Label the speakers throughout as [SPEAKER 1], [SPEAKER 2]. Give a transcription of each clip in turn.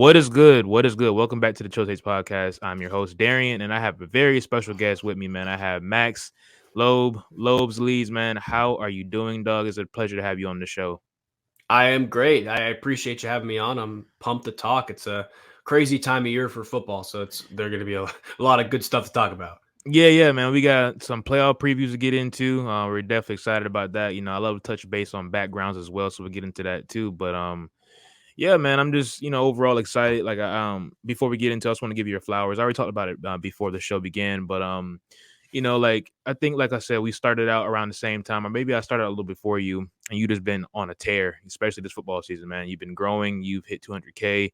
[SPEAKER 1] What is good? What is good? Welcome back to the Chill Takes Podcast. I'm your host, Darian, and I have a very special guest with me, man. I have Max LoebsLeads, man. How are you doing, dog? It's a pleasure to have you on the show.
[SPEAKER 2] I am great. I appreciate you having me on. I'm pumped to talk. It's a crazy time of year for football, so there going to be a lot of good stuff to talk about.
[SPEAKER 1] Yeah, man. We got some playoff previews to get into. We're definitely excited about that. I love to touch base on backgrounds as well, so we'll get into that too. But yeah, man, I'm just overall excited. Before we get into, I just want to give you your flowers. I already talked about it before the show began, but I think, like I said, we started out around the same time, or maybe I started out a little before you, and you just been on a tear, especially this football season, man. You've been growing, you've hit 200K,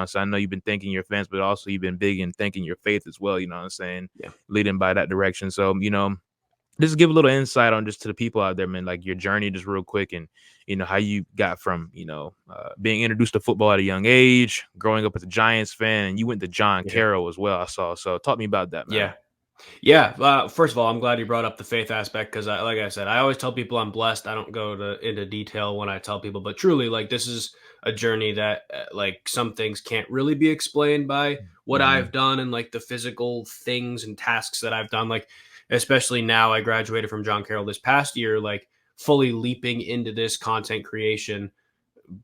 [SPEAKER 1] so I know you've been thanking your fans, but also you've been big in thanking your faith as well,
[SPEAKER 2] Yeah.
[SPEAKER 1] leading by that direction. So, just give a little insight on just to the people out there, man, like your journey just real quick and, how you got from, being introduced to football at a young age, growing up as a Giants fan, and you went to John
[SPEAKER 2] Yeah.
[SPEAKER 1] Carroll as well, I saw. So talk to me about that, man.
[SPEAKER 2] Yeah. Yeah. First of all, I'm glad you brought up the faith aspect because, like I said, I always tell people I'm blessed. I don't go into detail when I tell people, but truly, like this is a journey that, like, some things can't really be explained by what
[SPEAKER 1] Mm-hmm.
[SPEAKER 2] I've done and like the physical things and tasks that I've done. Like, especially now, I graduated from John Carroll this past year, like fully leaping into this content creation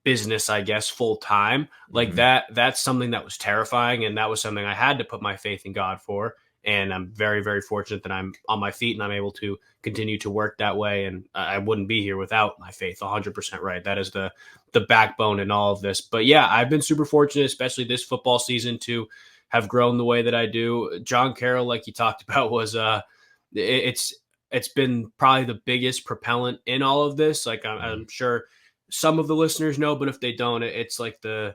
[SPEAKER 2] business, I guess, full time. Like
[SPEAKER 1] Mm-hmm.
[SPEAKER 2] that's something that was terrifying, and that was something I had to put my faith in God for. And I'm very, very fortunate that I'm on my feet and I'm able to continue to work that way. And I wouldn't be here without my faith. 100% right. That is the backbone in all of this. But yeah, I've been super fortunate, especially this football season, to have grown the way that I do. John Carroll, like you talked about, was it's it's been probably the biggest propellant in all of this. Like I'm sure some of the listeners know, but if they don't, it's like the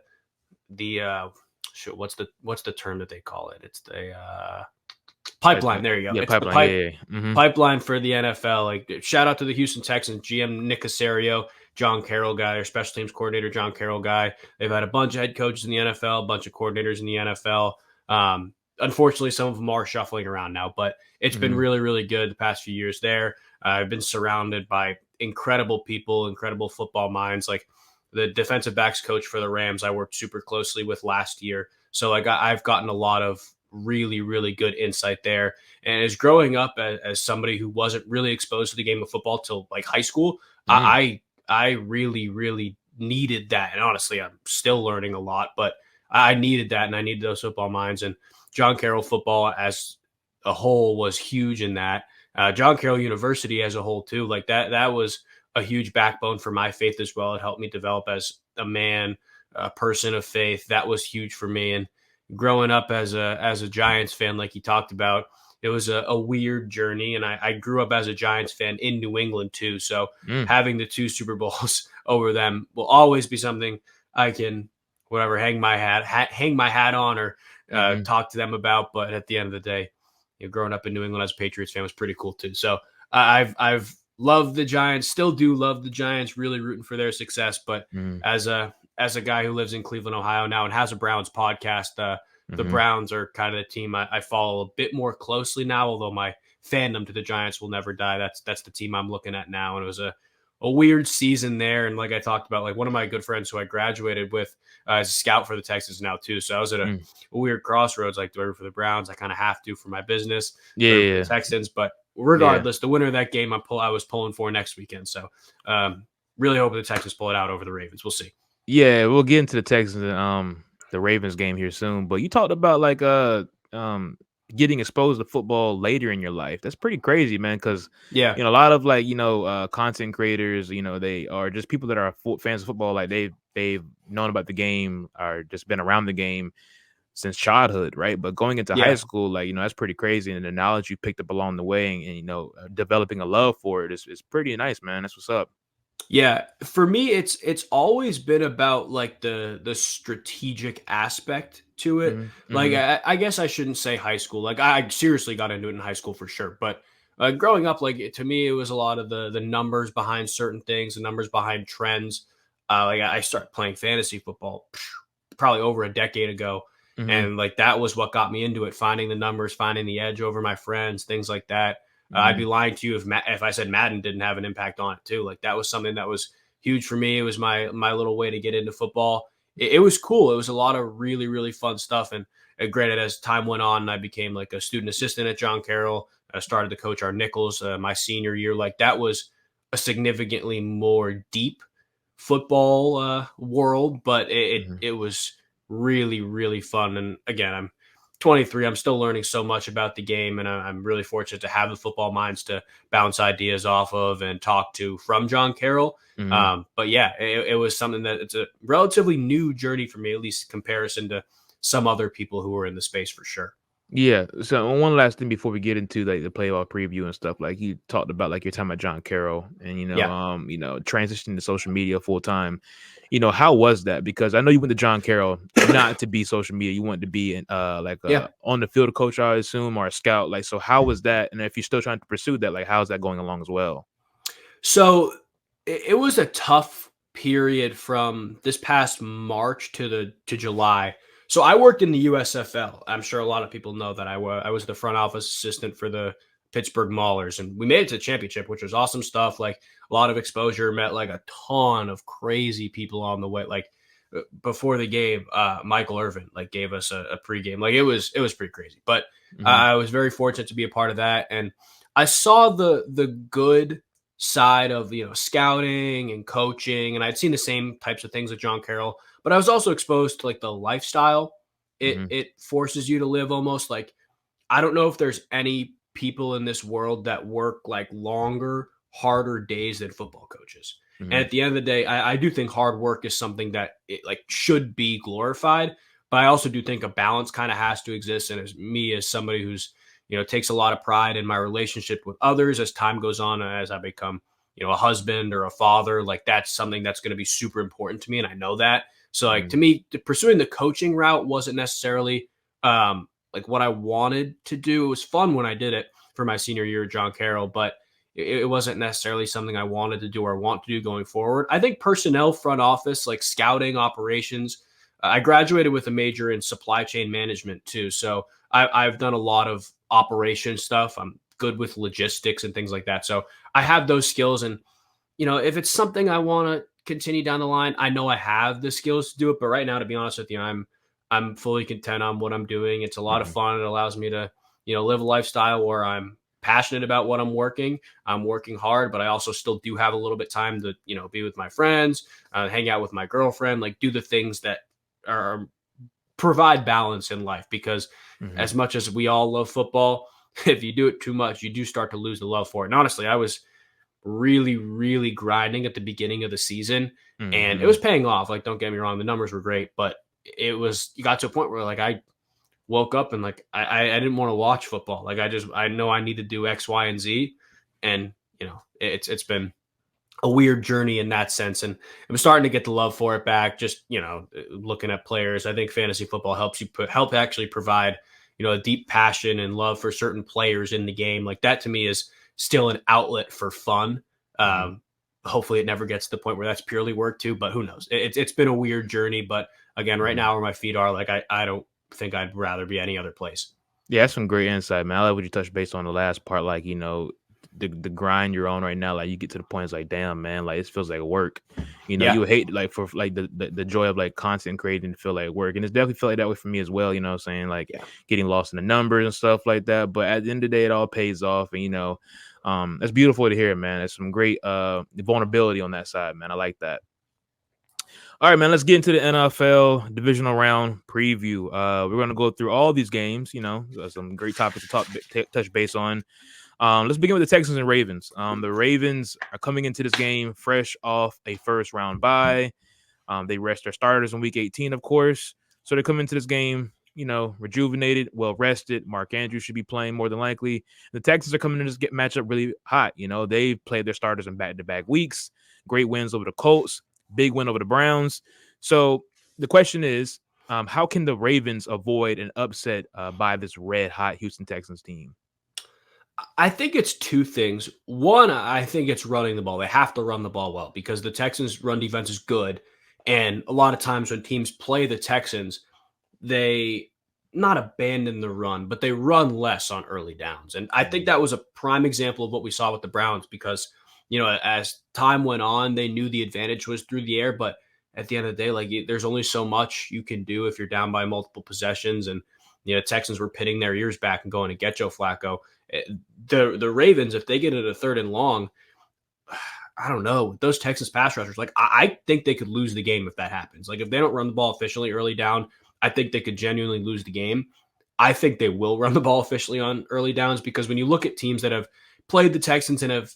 [SPEAKER 2] shoot, what's the term that they call it? It's the pipeline. There you go.
[SPEAKER 1] Yeah,
[SPEAKER 2] It's the
[SPEAKER 1] pipeline. Yeah. Mm-hmm.
[SPEAKER 2] pipeline for the NFL. Like, shout out to the Houston Texans GM Nick Caserio, John Carroll guy, or special teams coordinator John Carroll guy. They've had a bunch of head coaches in the NFL, a bunch of coordinators in the NFL. Unfortunately, some of them are shuffling around now, but it's been
[SPEAKER 1] Mm-hmm.
[SPEAKER 2] really, really good the past few years there. I've been surrounded by incredible people, incredible football minds. Like the defensive backs coach for the Rams, I worked super closely with last year. So like I've gotten a lot of really, really good insight there. And as growing up as somebody who wasn't really exposed to the game of football till like high school,
[SPEAKER 1] Mm-hmm.
[SPEAKER 2] I really, really needed that. And honestly, I'm still learning a lot, but I needed that, and I needed those football minds. And John Carroll football as a whole was huge in that. John Carroll University as a whole too, like that was a huge backbone for my faith as well. It helped me develop as a man, a person of faith. That was huge for me. And growing up as a Giants fan, like you talked about, it was a weird journey. And I grew up as a Giants fan in New England too. So
[SPEAKER 1] Mm-hmm.
[SPEAKER 2] having the two Super Bowls over them will always be something I can whatever hang my hat on or
[SPEAKER 1] Mm-hmm.
[SPEAKER 2] talk to them about. But at the end of the day, growing up in New England as a Patriots fan was pretty cool too. So I've loved the Giants, still do love the Giants, really rooting for their success. But
[SPEAKER 1] Mm-hmm.
[SPEAKER 2] as a guy who lives in Cleveland, Ohio now and has a Browns podcast, the
[SPEAKER 1] Mm-hmm.
[SPEAKER 2] Browns are kind of the team I follow a bit more closely now. Although my fandom to the Giants will never die. That's the team I'm looking at now, and it was a weird season there. And like I talked about, like one of my good friends who I graduated with is a scout for the Texans now too. So I was at a weird crossroads. Like, do I root for the Browns? I kind of have to for my business.
[SPEAKER 1] Yeah,
[SPEAKER 2] Do I root for
[SPEAKER 1] yeah,
[SPEAKER 2] the Texans? But
[SPEAKER 1] yeah.
[SPEAKER 2] regardless, the winner of that game I was pulling for next weekend. So really hoping the Texans pull it out over the Ravens. We'll see.
[SPEAKER 1] Yeah, we'll get into the Texans and the Ravens game here soon. But you talked about um getting exposed to football later in your life. That's pretty crazy, man. Because
[SPEAKER 2] Yeah.
[SPEAKER 1] a lot of content creators, they are just people that are fans of football. Like they've known about the game or just been around the game since childhood, right? But going into high
[SPEAKER 2] Yeah.
[SPEAKER 1] school, that's pretty crazy. And the knowledge you picked up along the way, and developing a love for it is pretty nice, man. That's what's up.
[SPEAKER 2] Yeah, for me, it's always been about like the strategic aspect to it.
[SPEAKER 1] Mm-hmm.
[SPEAKER 2] Like
[SPEAKER 1] Mm-hmm.
[SPEAKER 2] I guess I shouldn't say high school. Like I seriously got into it in high school for sure. But growing up, like to me, it was a lot of the numbers behind certain things, the numbers behind trends. Like I started playing fantasy football probably over a decade ago,
[SPEAKER 1] Mm-hmm.
[SPEAKER 2] and like that was what got me into it. Finding the numbers, finding the edge over my friends, things like that. I'd
[SPEAKER 1] Mm-hmm.
[SPEAKER 2] be lying to you if I said Madden didn't have an impact on it too. Like that was something that was huge for me. It was my little way to get into football. it was cool. It was a lot of really, really fun stuff. And granted, as time went on, I became like a student assistant at John Carroll. I started to coach our Nichols my senior year. Like that was a significantly more deep football world, but
[SPEAKER 1] Mhm.
[SPEAKER 2] it was really, really fun. And again, I'm 23. I'm still learning so much about the game, and I'm really fortunate to have the football minds to bounce ideas off of and talk to from John Carroll.
[SPEAKER 1] Mhm.
[SPEAKER 2] But yeah, it was something that it's a relatively new journey for me, at least in comparison to some other people who were in the space for sure.
[SPEAKER 1] Yeah. So one last thing before we get into like the playoff preview and stuff, like you talked about like your time at John Carroll and
[SPEAKER 2] Yeah.
[SPEAKER 1] transitioning to social media full time. How was that? Because I know you went to John Carroll not to be social media. You wanted to be in like
[SPEAKER 2] Yeah.
[SPEAKER 1] a on the field coach, I assume, or a scout. Like, so how was that? And if you're still trying to pursue that, like how's that going along as well?
[SPEAKER 2] So it was a tough period from this past March to July. So I worked in the USFL. I'm sure a lot of people know that I was the front office assistant for the Pittsburgh Maulers, and we made it to the championship, which was awesome stuff. Like a lot of exposure, met like a ton of crazy people on the way. Like before the game, Michael Irvin like gave us a pregame. Like it was pretty crazy. But
[SPEAKER 1] Hmm.
[SPEAKER 2] I was very fortunate to be a part of that, and I saw the good side of scouting and coaching, and I'd seen the same types of things with John Carroll, but I was also exposed to like the lifestyle
[SPEAKER 1] Hmm.
[SPEAKER 2] it forces you to live. Almost like, I don't know if there's any people in this world that work like longer, harder days than football coaches. And
[SPEAKER 1] Hmm.
[SPEAKER 2] at the end of the day, I do think hard work is something that it like should be glorified. But I also do think a balance kind of has to exist. And as me, as somebody who's, takes a lot of pride in my relationship with others as time goes on, and as I become, a husband or a father, like that's something that's going to be super important to me. And I know that. So like
[SPEAKER 1] Hmm.
[SPEAKER 2] to me, pursuing the coaching route wasn't necessarily like what I wanted to do. It was fun when I did it for my senior year at John Carroll, but it wasn't necessarily something I wanted to do or want to do going forward. I think personnel, front office, like scouting, operations. I graduated with a major in supply chain management too, so I've done a lot of operation stuff. I'm good with logistics and things like that, so I have those skills. And if it's something I want to continue down the line, I know I have the skills to do it. But right now, to be honest with you, I'm fully content on what I'm doing. It's a lot of
[SPEAKER 1] Hmm.
[SPEAKER 2] fun. It allows me to, live a lifestyle where I'm passionate about what I'm working. I'm working hard, but I also still do have a little bit time to, be with my friends, hang out with my girlfriend, like do the things that are provide balance in life. Because
[SPEAKER 1] Hmm.
[SPEAKER 2] as much as we all love football, if you do it too much, you do start to lose the love for it. And honestly, I was really, really grinding at the beginning of the season, and it was
[SPEAKER 1] Hmm.
[SPEAKER 2] paying off. Like, don't get me wrong, the numbers were great, but you got to a point where like I woke up and like I didn't want to watch football. Like I know I need to do X, Y, and Z, and it's been a weird journey in that sense. And I'm starting to get the love for it back. Just looking at players, I think fantasy football help actually provide a deep passion and love for certain players in the game. Like that to me is still an outlet for fun.
[SPEAKER 1] Hmm.
[SPEAKER 2] Um, Hopefully, it never gets to the point where that's purely work too. But who knows? It's been a weird journey. But again, right
[SPEAKER 1] Hmm.
[SPEAKER 2] now where my feet are, like I don't think I'd rather be any other place.
[SPEAKER 1] Yeah, that's some great insight, man. I like what you touched base on the last part, like, the grind you're on right now, like you get to the point it's like, damn, man, like it feels like work.
[SPEAKER 2] Yeah,
[SPEAKER 1] You would hate like for like the joy of like content creating to feel like work. And it's definitely felt like that way for me as well, what I'm saying? Like
[SPEAKER 2] yeah.
[SPEAKER 1] getting lost in the numbers and stuff like that. But at the end of the day, it all pays off. And it's beautiful to hear, man. It's some great vulnerability on that side, man. I like that. All right, man. Let's get into the NFL divisional round preview. We're gonna go through all these games. Some great topics to touch base on. Let's begin with the Texans and Ravens. The Ravens are coming into this game fresh off a first round bye. They rest their starters in week 18, of course. So they come into this game, rejuvenated, well rested. Mark Andrews should be playing more than likely. The Texans are coming into this matchup really hot. They've played their starters in back-to-back weeks. Great wins over the Colts, big win over the Browns. So the question is, how can the Ravens avoid an upset by this red hot Houston Texans team?
[SPEAKER 2] I think it's two things. One, I think it's running the ball. They have to run the ball well because the Texans' run defense is good. And a lot of times when teams play the Texans, they not abandon the run, but they run less on early downs. And I think
[SPEAKER 1] Mhm.
[SPEAKER 2] that was a prime example of what we saw with the Browns because, as time went on, they knew the advantage was through the air. But at the end of the day, like there's only so much you can do if you're down by multiple possessions. And Texans were pitting their ears back and going to get Joe Flacco. The Ravens, if they get it a 3rd and long, I don't know. Those Texas pass rushers, like I think they could lose the game if that happens. Like if they don't run the ball efficiently early down, I think they could genuinely lose the game. I think they will run the ball efficiently on early downs, because when you look at teams that have played the Texans and have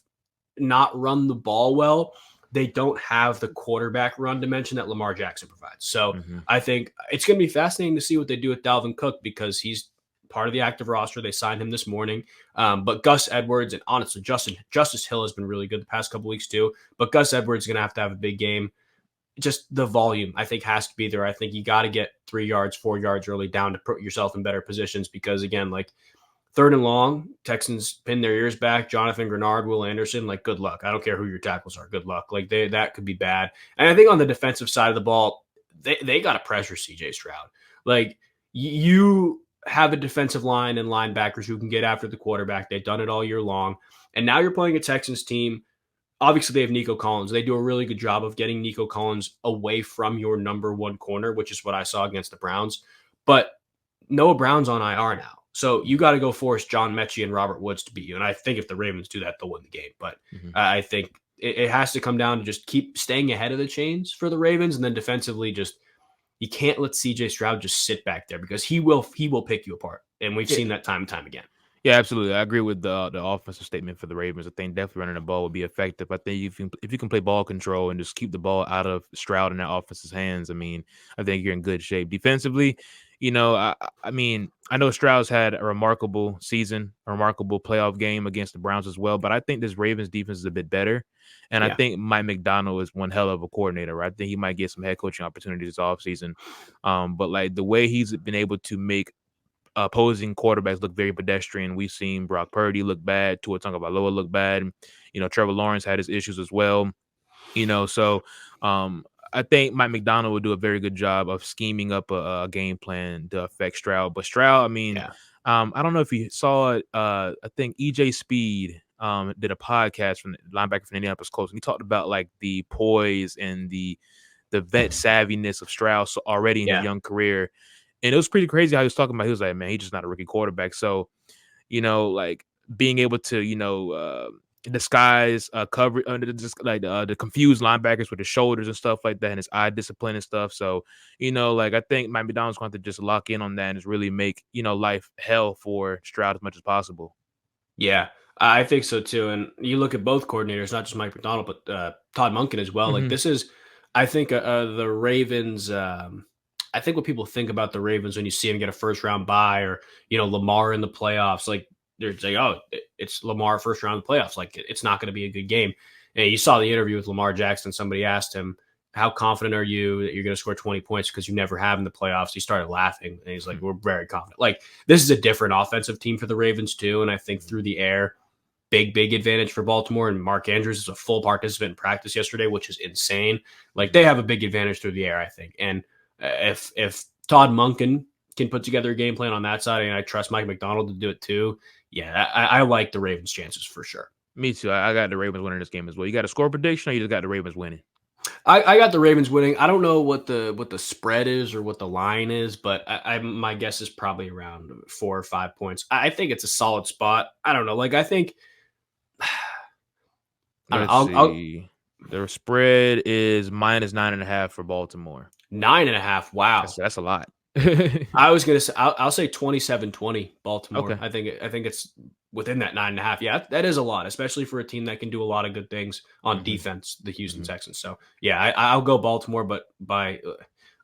[SPEAKER 2] not run the ball well, they don't have the quarterback run dimension that Lamar Jackson provides. So I think it's going to be fascinating to see what they do with Dalvin Cook, because he's part of the active roster. They signed him this morning. But Gus Edwards, and honestly, Justice Hill has been really good the past couple weeks too. But Gus Edwards is going to have a big game. Just the volume, I think, has to be there. I think you got to get 3 yards, 4 yards early down to put yourself in better positions, because, again, like 3rd and long, Texans pin their ears back. Jonathan Grenard, Will Anderson, like, good luck. I don't care who your tackles are. Good luck. Like, that could be bad. And I think on the defensive side of the ball, they got to pressure CJ Stroud. Like, you have a defensive line and linebackers who can get after the quarterback. They've done it all year long. And now you're playing a Texans team. Obviously, they have Nico Collins. They do a really good job of getting Nico Collins away from your number 1 corner, which is what I saw against the Browns. But Noah Brown's on IR now. So you got to go force John Mechie and Robert Woods to beat you. And I think if the Ravens do that, they'll win the game. But I think it has to come down to just keep staying ahead of the chains for the Ravens. And then defensively, just you can't let CJ Stroud just sit back there, because he will pick you apart. And we've seen that time and time again.
[SPEAKER 1] Yeah, absolutely. I agree with the offensive statement for the Ravens. I think definitely running the ball will be effective. I think if you can play ball control and just keep the ball out of Stroud and that offense's hands, I mean, I think you're in good shape. Defensively, I mean, I know Stroud's had a remarkable season, a remarkable playoff game against the Browns as well, but I think this Ravens defense is a bit better. And I think Mike Macdonald is one hell of a coordinator. Right? I think he might get some head coaching opportunities this offseason. But like the way he's been able to make opposing quarterbacks look very pedestrian. We've seen Brock Purdy look bad, Tua Tagovailoa look bad. Trevor Lawrence had his issues as well. So I think Mike Macdonald would do a very good job of scheming up a game plan to affect Stroud. But Stroud, I mean, I don't know if you saw it. I think EJ Speed did a podcast from the linebacker from Indianapolis Colts, and he talked about like the poise and the vet savviness of Stroud already in his young career. And it was pretty crazy how he was talking about. He was like, man, he's just not a rookie quarterback. So, like being able to, disguise cover just like the confused linebackers with his shoulders and stuff like that, and his eye discipline and stuff. So, like I think Mike Macdonald's going to just lock in on that and just really make, life hell for Stroud as much as possible.
[SPEAKER 2] Yeah, I think so too. And you look at both coordinators, not just Mike Macdonald, but Todd Monken as well. Like this is, I think the Ravens. I think what people think about the Ravens when you see them get a 1st-round bye, or Lamar in the playoffs, like they're like, oh, it's Lamar 1st-round playoffs, like it's not going to be a good game. And you saw the interview with Lamar Jackson. Somebody asked him, "How confident are you that you're going to score 20 points because you never have in the playoffs?" He started laughing, and he's like, "We're very confident." Like this is a different offensive team for the Ravens too, and I think through the air, big advantage for Baltimore. And Mark Andrews is a full participant in practice yesterday, which is insane. Like they have a big advantage through the air, I think, and if Todd Monken can put together a game plan on that side, and I trust Mike Macdonald to do it too, I like the Ravens' chances for sure.
[SPEAKER 1] Me too. I got the Ravens winning this game as well. You got a score prediction, or you just got the Ravens winning?
[SPEAKER 2] I got the Ravens winning. I don't know what the spread is or what the line is, but my guess is probably around 4 or 5 points. I think it's a solid spot. I don't know. Like I think.
[SPEAKER 1] Let's see. The spread is -9.5 for Baltimore.
[SPEAKER 2] 9.5. Wow,
[SPEAKER 1] that's a lot.
[SPEAKER 2] I was gonna say I'll say 27-20 Baltimore.
[SPEAKER 1] Okay.
[SPEAKER 2] I think it's within that 9.5. Yeah, that is a lot, especially for a team that can do a lot of good things on defense, the Houston Texans. So yeah, I'll go Baltimore, but by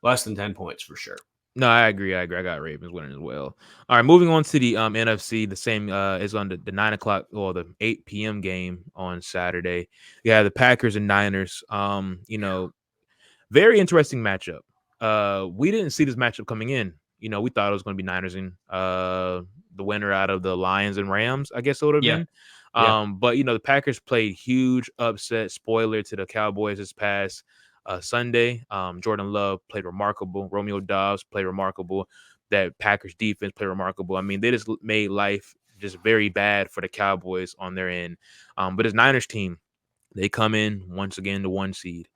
[SPEAKER 2] less than 10 points for sure.
[SPEAKER 1] No, I agree. I got Ravens winning as well. All right, moving on to the NFC. The same is on the 9 o'clock or the 8 p.m. game on Saturday. Yeah, the Packers and Niners. Very interesting matchup. We didn't see this matchup coming in. We thought it was going to be Niners and the winner out of the Lions and Rams, I guess it would have been. But the Packers played huge upset spoiler to the Cowboys this past Sunday. Jordan Love played remarkable. Romeo Doubs played remarkable. That Packers defense played remarkable. I mean, they just made life just very bad for the Cowboys on their end. But this Niners team, they come in once again the 1 seed.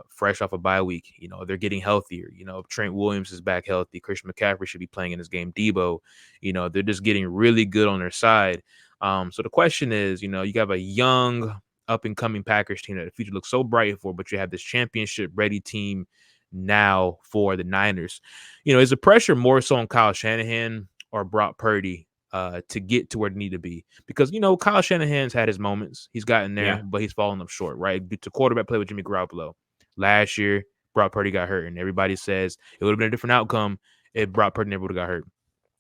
[SPEAKER 1] fresh off a bye week. They're getting healthier. Trent Williams is back healthy. Christian McCaffrey should be playing in this game. Debo, they're just getting really good on their side. So the question is, you have a young up and coming Packers team that the future looks so bright for, but you have this championship ready team now for the Niners. Is the pressure more so on Kyle Shanahan or Brock Purdy to get to where they need to be? Because, Kyle Shanahan's had his moments. He's gotten there,
[SPEAKER 2] Yeah.
[SPEAKER 1] but he's fallen up short, right? Due to quarterback play with Jimmy Garoppolo. Last year, Brock Purdy got hurt, and everybody says it would have been a different outcome if Brock Purdy never would have got hurt.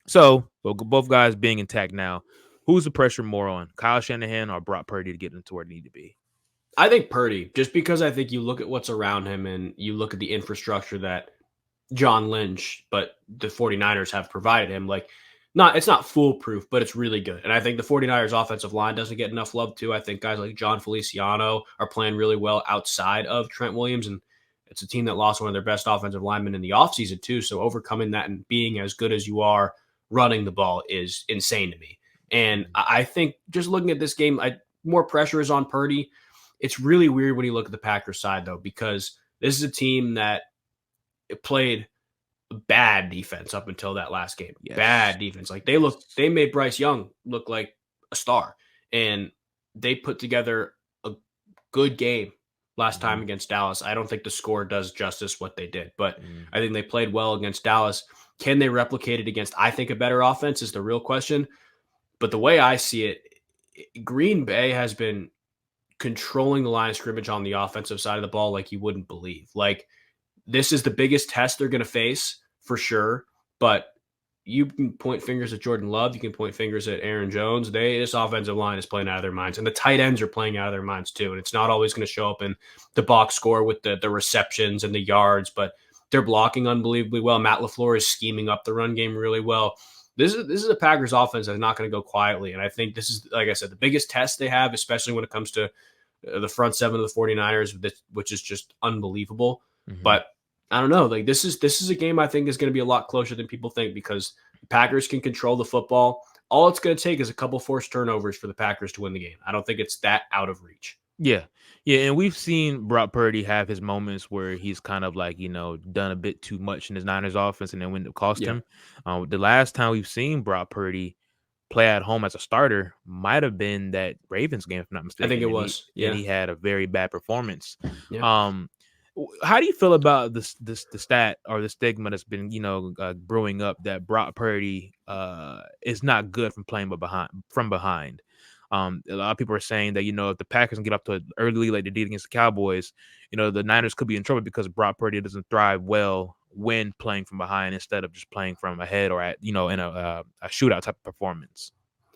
[SPEAKER 1] So, both guys being intact now, who's the pressure more on, Kyle Shanahan or Brock Purdy to get them to where they need to be?
[SPEAKER 2] I think Purdy, just because I think you look at what's around him and you look at the infrastructure that John Lynch, but the 49ers have provided him. It's not foolproof, but it's really good. And I think the 49ers offensive line doesn't get enough love too. I think guys like John Feliciano are playing really well outside of Trent Williams. And it's a team that lost one of their best offensive linemen in the offseason too. So overcoming that and being as good as you are running the ball is insane to me. And I think just looking at this game, more pressure is on Purdy. It's really weird when you look at the Packers side, though, because this is a team that played bad defense up until that last game. Yes. Bad defense. They made Bryce Young look like a star, and they put together a good game last time against Dallas. I don't think the score does justice what they did, but I think they played well against Dallas. Can they replicate it against, I think, a better offense is the real question. But the way I see it, Green Bay has been controlling the line of scrimmage on the offensive side of the ball like you wouldn't believe. This is the biggest test they're going to face for sure, but you can point fingers at Jordan Love. You can point fingers at Aaron Jones. This offensive line is playing out of their minds, and the tight ends are playing out of their minds too. And it's not always going to show up in the box score with the receptions and the yards, but they're blocking unbelievably well. Matt LaFleur is scheming up the run game really well. This is a Packers offense that's not going to go quietly. And I think this is, like I said, the biggest test they have, especially when it comes to the front seven of the 49ers, which is just unbelievable. But I don't know. This is a game I think is going to be a lot closer than people think, because the Packers can control the football. All it's going to take is a couple forced turnovers for the Packers to win the game. I don't think it's that out of reach.
[SPEAKER 1] Yeah. And we've seen Brock Purdy have his moments where he's kind of done a bit too much in his Niners offense, and then when it cost him. The last time we've seen Brock Purdy play at home as a starter might have been that Ravens game, if I'm not mistaken.
[SPEAKER 2] I think it was.
[SPEAKER 1] And he had a very bad performance.
[SPEAKER 2] Yeah.
[SPEAKER 1] How do you feel about the stat or the stigma that's been brewing up that Brock Purdy is not good from playing from behind? A lot of people are saying that if the Packers can get up to an early lead like they did against the Cowboys, the Niners could be in trouble because Brock Purdy doesn't thrive well when playing from behind instead of just playing from ahead or in a shootout type of performance.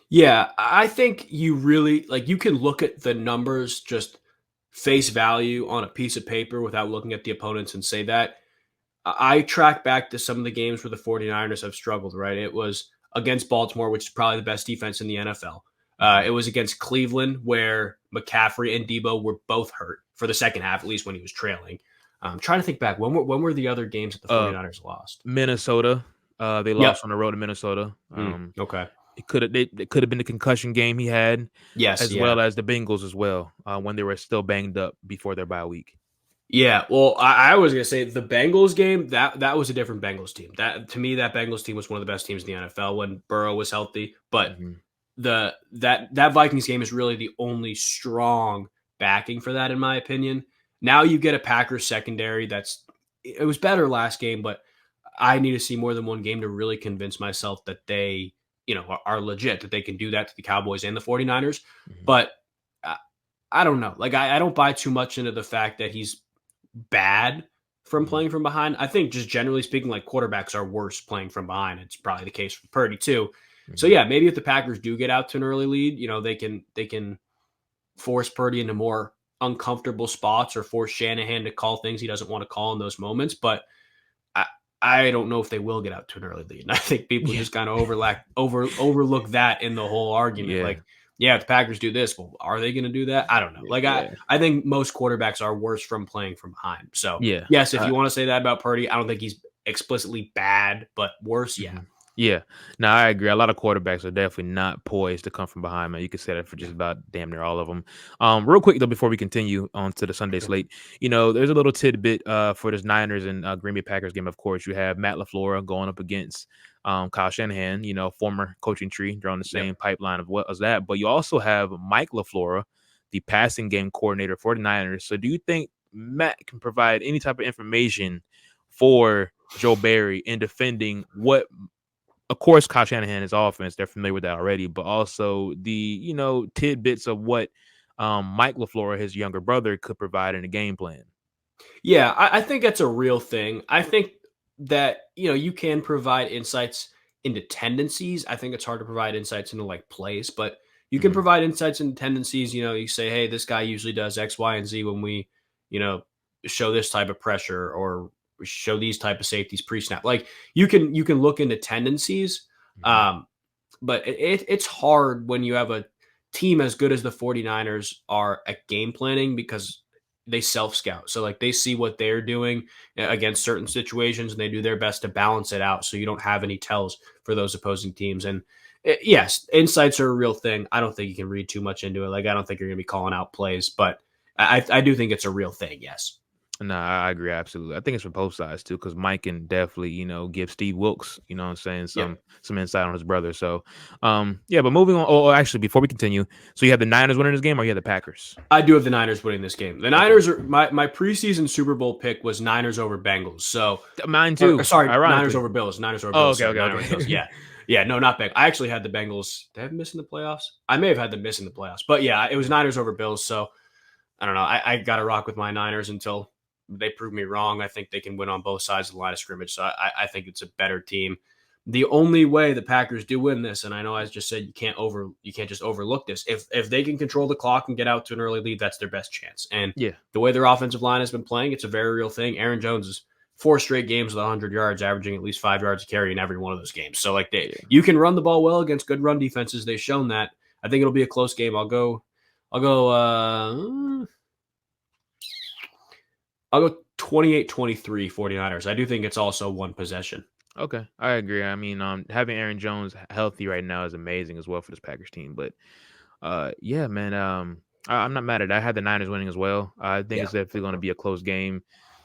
[SPEAKER 2] Yeah, I think you really you can look at the numbers just face value on a piece of paper without looking at the opponents and say that. I track back to some of the games where the 49ers have struggled, right? It was against Baltimore, which is probably the best defense in the NFL. It was against Cleveland, where McCaffrey and Debo were both hurt for the second half, at least when he was trailing. I'm trying to think back. When were the other games that the 49ers lost?
[SPEAKER 1] Minnesota. They lost on the road to Minnesota.
[SPEAKER 2] Okay.
[SPEAKER 1] It could have been the concussion game he had, well as the Bengals as well, when they were still banged up before their bye week.
[SPEAKER 2] Yeah, well, I was gonna say the Bengals game, that was a different Bengals team. That, to me, that Bengals team was one of the best teams in the NFL when Burrow was healthy. But that Vikings game is really the only strong backing for that, in my opinion. Now you get a Packers secondary it was better last game, but I need to see more than one game to really convince myself that they are legit, that they can do that to the Cowboys and the 49ers. But I don't know. I don't buy too much into the fact that he's bad from playing from behind. I think just generally speaking, quarterbacks are worse playing from behind. It's probably the case for Purdy too. So yeah, maybe if the Packers do get out to an early lead, they can force Purdy into more uncomfortable spots or force Shanahan to call things he doesn't want to call in those moments. But I don't know if they will get out to an early lead. And I think people just kind of overlook that in the whole argument. If the Packers do this, well, are they going to do that? I don't know. I think most quarterbacks are worse from playing from behind. So yes, if you want to say that about Purdy, I don't think he's explicitly bad, but worse. Yeah.
[SPEAKER 1] Yeah. No, I agree. A lot of quarterbacks are definitely not poised to come from behind, man. You could say that for just about damn near all of them. Real quick though, before we continue on to the Sunday
[SPEAKER 2] Sure.
[SPEAKER 1] slate, there's a little tidbit for this Niners and Green Bay Packers game. Of course, you have Matt LaFleur going up against Kyle Shanahan, former coaching tree. They're on the
[SPEAKER 2] Yep.
[SPEAKER 1] same pipeline of what as that. But you also have Mike LaFleur, the passing game coordinator for the Niners. So do you think Matt can provide any type of information for Joe Barry in defending what, of course, Kyle Shanahan, his offense, they're familiar with that already, but also the, tidbits of what Mike LaFleur, his younger brother, could provide in a game plan.
[SPEAKER 2] Yeah, I think that's a real thing. I think that, you can provide insights into tendencies. I think it's hard to provide insights into like plays, but you can
[SPEAKER 1] Mhm.
[SPEAKER 2] provide insights into tendencies. You say, hey, this guy usually does X, Y, and Z when we, you know, show this type of pressure or show these type of safeties pre-snap. Like you can look into tendencies.
[SPEAKER 1] Mhm.
[SPEAKER 2] Um, but it's hard when you have a team as good as the 49ers are at game planning because they self scout. So like they see what they're doing against certain situations and they do their best to balance it out so you don't have any tells for those opposing teams. And yes, insights are a real thing. I don't think you can read too much into it. Like I don't think you're going to be calling out plays, but I do think it's a real thing. Yes.
[SPEAKER 1] No, I agree absolutely. I think it's for both sides too, because Mike can definitely, give Steve Wilkes, what I'm saying,
[SPEAKER 2] Yep.
[SPEAKER 1] some insight on his brother. So, yeah. But moving on. Oh, actually, before we continue, so you have the Niners winning this game, or you have the Packers?
[SPEAKER 2] I do have the Niners winning this game. The
[SPEAKER 1] Okay,
[SPEAKER 2] Niners are my preseason Super Bowl pick was Niners over Bengals. So
[SPEAKER 1] mine
[SPEAKER 2] or
[SPEAKER 1] too.
[SPEAKER 2] sorry, Niners
[SPEAKER 1] Ironically.
[SPEAKER 2] over Bills. Niners over
[SPEAKER 1] Oh,
[SPEAKER 2] Bills.
[SPEAKER 1] okay,
[SPEAKER 2] Sorry,
[SPEAKER 1] okay,
[SPEAKER 2] Niners over Bills.
[SPEAKER 1] okay.
[SPEAKER 2] Yeah, yeah. No, not Bengals. I actually had the Bengals. Did I have them missing the playoffs? I may have had them missing the playoffs, but yeah, it was Niners over Bills. So I don't know. I got to rock with my Niners until they prove me wrong. I think they can win on both sides of the line of scrimmage. So I think it's a better team. The only way the Packers do win this, and I know I just said you can't just overlook this. If they can control the clock and get out to an early lead, that's their best chance. And
[SPEAKER 1] Yeah,
[SPEAKER 2] the way their offensive line has been playing, it's a very real thing. Aaron Jones is 4 straight games with 100 yards, averaging at least 5 yards a carry in every one of those games. So like
[SPEAKER 1] yeah.
[SPEAKER 2] you can run the ball well against good run defenses. They've shown that. I think it'll be a close game. I'll go. I'll go 28-23 49ers. I do think it's also one possession.
[SPEAKER 1] Okay, I agree. I mean, having Aaron Jones healthy right now is amazing as well for this Packers team. But yeah, man, I'm not mad at it. I had the Niners winning as well. I think
[SPEAKER 2] Yeah.
[SPEAKER 1] it's definitely going to be a close game.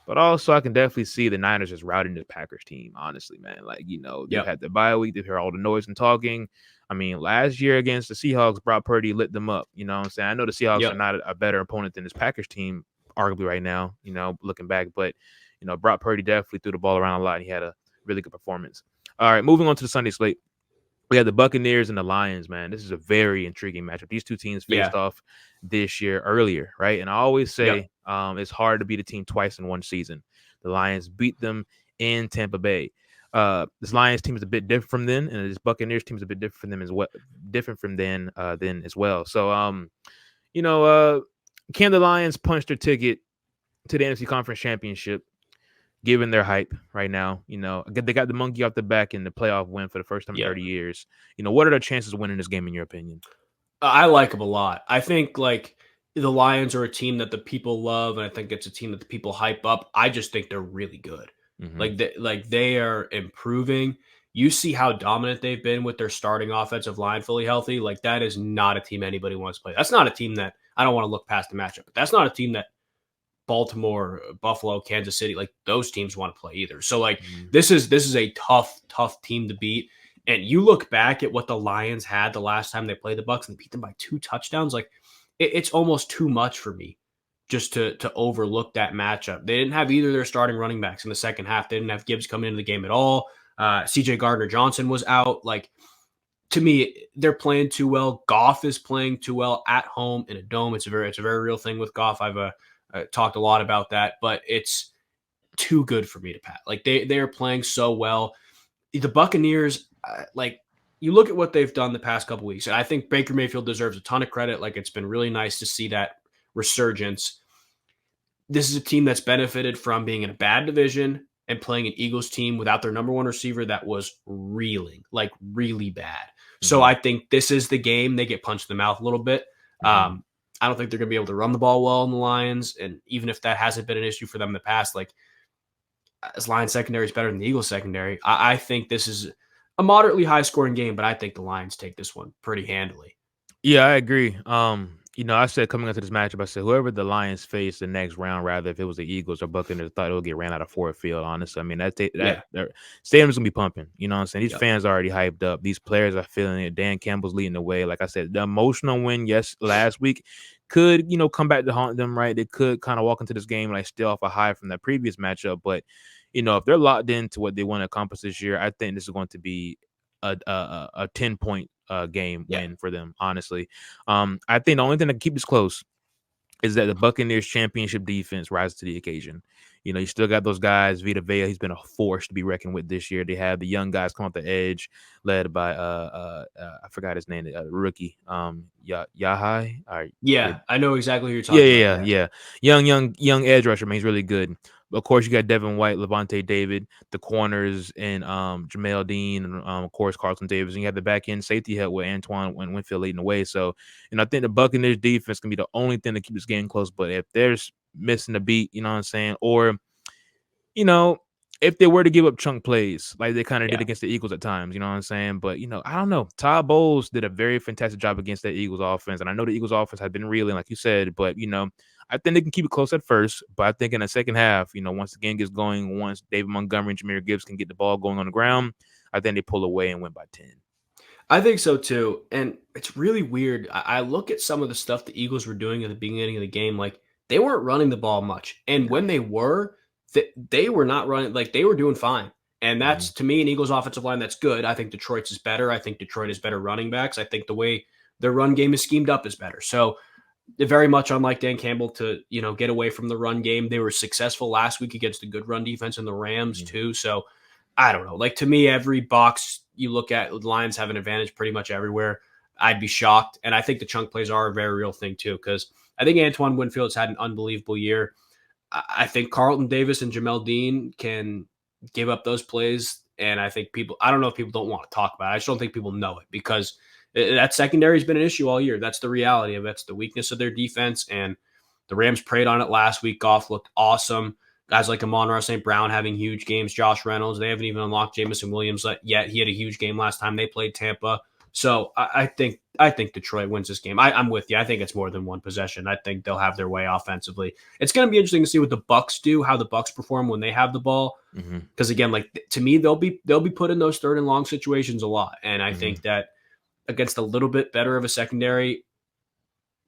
[SPEAKER 1] But also, I can definitely see the Niners just routing the Packers team. Honestly, man, like they've
[SPEAKER 2] Yep.
[SPEAKER 1] had the bye week. They've heard all the noise and talking. I mean, last year against the Seahawks, Brock Purdy lit them up. You know what I'm saying? I know the Seahawks are
[SPEAKER 2] Yep.
[SPEAKER 1] not a better opponent than this Packers team, arguably right now. Looking back, but Brock Purdy definitely threw the ball around a lot. He had a really good performance. All right, moving on to the Sunday slate. We have the Buccaneers and the Lions, man. This is a very intriguing matchup. These two teams faced
[SPEAKER 2] Yeah.
[SPEAKER 1] off this year earlier, right? And I always
[SPEAKER 2] Yep.
[SPEAKER 1] say it's hard to beat a team twice in one season. The Lions beat them in Tampa Bay. This Lions team is a bit different from then, and this Buccaneers team is a bit different from them as well. Different from then as well. So, you know, uh, can the Lions punch their ticket to the NFC Conference Championship? Given their hype right now, they got the monkey off the back in the playoff win for the first time in
[SPEAKER 2] Yep.
[SPEAKER 1] 30 years. What are their chances of winning this game in your opinion?
[SPEAKER 2] I like them a lot. I think like the Lions are a team that the people love, and I think it's a team that the people hype up. I just think they're really good.
[SPEAKER 1] Hmm.
[SPEAKER 2] Like they are improving. You see how dominant they've been with their starting offensive line fully healthy. Like that is not a team anybody wants to play. That's not a team that I don't want to look past the matchup. But that's not a team that Baltimore, Buffalo, Kansas City, like those teams want to play either. So like
[SPEAKER 1] Hmm.
[SPEAKER 2] this is a tough team to beat. And you look back at what the Lions had the last time they played the Bucks and beat them by 2 touchdowns, like it's almost too much for me just to overlook that matchup. They didn't have either of their starting running backs in the second half. They didn't have Gibbs coming into the game at all. CJ Gardner Johnson was out. Like to me, they're playing too well. Goff is playing too well at home in a dome. It's a very real thing with Goff. I've talked a lot about that, but it's too good for me to pat. Like they are playing so well. The Buccaneers, like you look at what they've done the past couple weeks, and I think Baker Mayfield deserves a ton of credit. Like it's been really nice to see that resurgence. This is a team that's benefited from being in a bad division and playing an Eagles team without their number one receiver that was reeling, like really bad. So
[SPEAKER 1] Hmm.
[SPEAKER 2] I think this is the game they get punched in the mouth a little bit.
[SPEAKER 1] Hmm.
[SPEAKER 2] I don't think they're going to be able to run the ball well in the Lions, and even if that hasn't been an issue for them in the past, like as Lions secondary is better than the Eagles secondary, I think this is a moderately high scoring game, but I think the Lions take this one pretty handily.
[SPEAKER 1] Yeah, I agree. I said coming into this matchup, I said whoever the Lions face the next round, rather if it was the Eagles or Buccaneers, thought it would get ran out of Ford Field. Honestly, I mean
[SPEAKER 2] Yeah.
[SPEAKER 1] that stadium's gonna be pumping. You know what I'm saying? These
[SPEAKER 2] Yep.
[SPEAKER 1] fans are already hyped up. These players are feeling it. Dan Campbell's leading the way. Like I said, the emotional win, yes, last week could come back to haunt them. Right? They could kind of walk into this game like still off a high from that previous matchup, but if they're locked into what they want to accomplish this year, I think this is going to be a 10-point game
[SPEAKER 2] Yeah.
[SPEAKER 1] win for them. Honestly, I think the only thing that can keep this close is that the Buccaneers championship defense rises to the occasion. You still got those guys. Vita Vea, he's been a force to be reckoned with this year. They have the young guys come off the edge, led by I forgot his name, rookie Yahai. All right, yeah,
[SPEAKER 2] Yeah. I know exactly who you're
[SPEAKER 1] yeah,
[SPEAKER 2] talking about.
[SPEAKER 1] yeah,
[SPEAKER 2] Yeah.
[SPEAKER 1] yeah. Young edge rusher, man. He's really good. Of course, you got Devin White, Levante David, the corners, and Jamel Dean, and of course Carlton Davis. And you have the back end safety help with Antoine Winfield leading the way. So, I think the Buccaneers defense can be the only thing to keep this game close. But if there's missing a beat, you know what I'm saying, or you know, if they were to give up chunk plays like they kind of did
[SPEAKER 2] Yeah.
[SPEAKER 1] against the Eagles at times, you know what I'm saying? But, I don't know. Todd Bowles did a very fantastic job against that Eagles offense. And I know the Eagles offense had been reeling, like you said, but, I think they can keep it close at first. But I think in the second half, once the game gets going, once David Montgomery and Jameer Gibbs can get the ball going on the ground, I think they pull away and win by 10.
[SPEAKER 2] I think so too. And it's really weird. I look at some of the stuff the Eagles were doing at the beginning of the game. Like they weren't running the ball much. And when they were, they were not running, like they were doing fine. And
[SPEAKER 1] Mm-hmm.
[SPEAKER 2] that's to me an Eagles offensive line that's good. I think Detroit's is better. I think Detroit has better running backs. I think the way their run game is schemed up is better. So they're very much unlike Dan Campbell to, get away from the run game. They were successful last week against a good run defense in the Rams
[SPEAKER 1] Mm-hmm.
[SPEAKER 2] too. So I don't know. Like to me, every box you look at, the Lions have an advantage pretty much everywhere. I'd be shocked. And I think the chunk plays are a very real thing too, because I think Antoine Winfield's had an unbelievable year. I think Carlton Davis and Jamel Dean can give up those plays. And I think I don't know if people don't want to talk about it. I just don't think people know it because that secondary has been an issue all year. That's the reality of it. That's the weakness of their defense. And the Rams preyed on it last week. Goff looked awesome. Guys like Amon-Ra St. Brown having huge games. Josh Reynolds. They haven't even unlocked Jameson Williams yet. He had a huge game last time they played Tampa. So I think Detroit wins this game. I'm with you. I think it's more than one possession. I think they'll have their way offensively. It's going to be interesting to see what the Bucks do, how the Bucks perform when they have the ball.
[SPEAKER 1] Mm-hmm.
[SPEAKER 2] Because again, like to me, they'll be put in those third and long situations a lot. And I think that against a little bit better of a secondary,